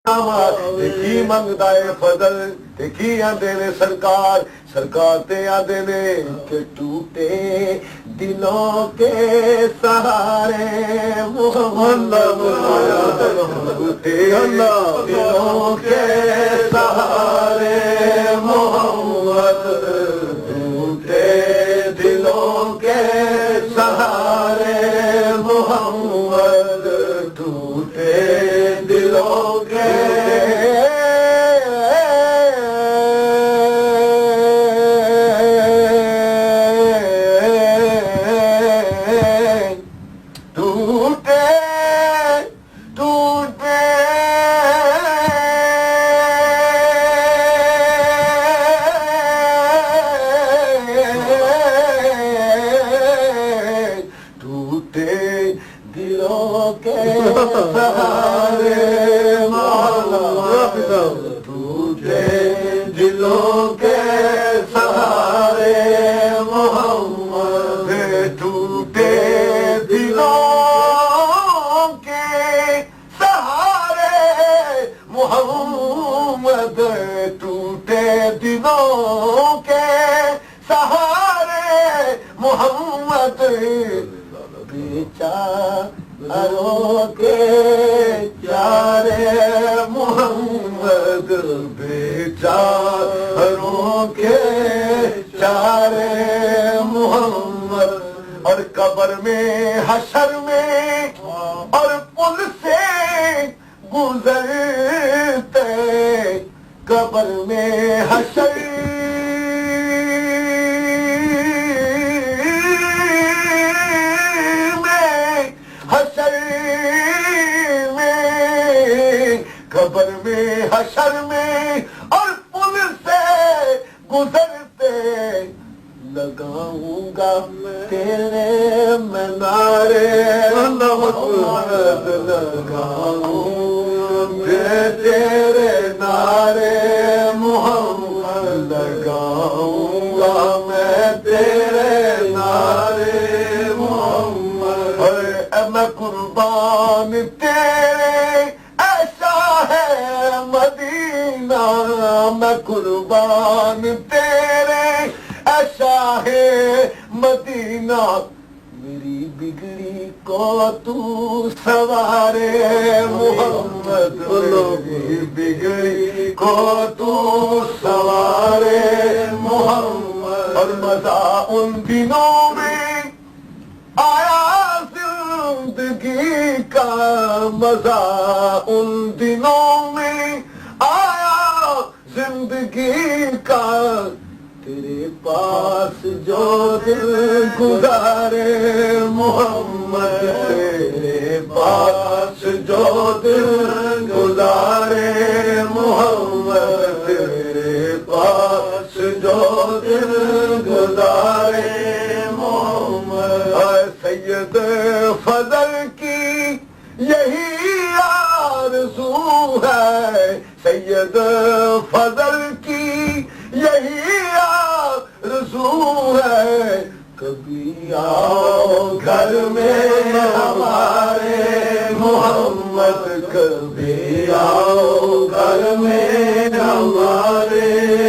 کی منگدا ہے فضل کی آندے نے سرکار تے آندے نے کہ ٹوٹے دلوں کے سہارے محمد ٹوٹے دلوں کے سہارے محمد ٹوٹے دلوں کے سہارے محمد ٹوٹے دلوں کے اور قبر میں حشر میں اور پل سے گزرتے قبر میں حشر قبر میں حشر میں اور پل سے گزرتے لگاؤں گا تیرے میں نعرے محمد لگاؤں میں تیرے نعرے محمد لگاؤں گا میں تیرے نعرے محمد اے میں قربان تیرے مدینہ میں قربان تیرے شاہ مدینہ میری بگڑی کو تو سوارے محمد میری بگڑی کو تو سوارے محمد اور مزہ ان دنوں میں آیا زندگی کا مزہ ان دنوں میں آیا زندگی کا تیرے پاس جو دل گزارے محمد تیرے پاس جو دل گزارے محمد تیرے پاس جو دل گزارے محمد اے سید فضل کی یہی آرزو ہے سید فضل کی یہی آرزو ہے کبھی آؤ گھر میں ہمارے محمد کبھی آؤ گھر میں ہمارے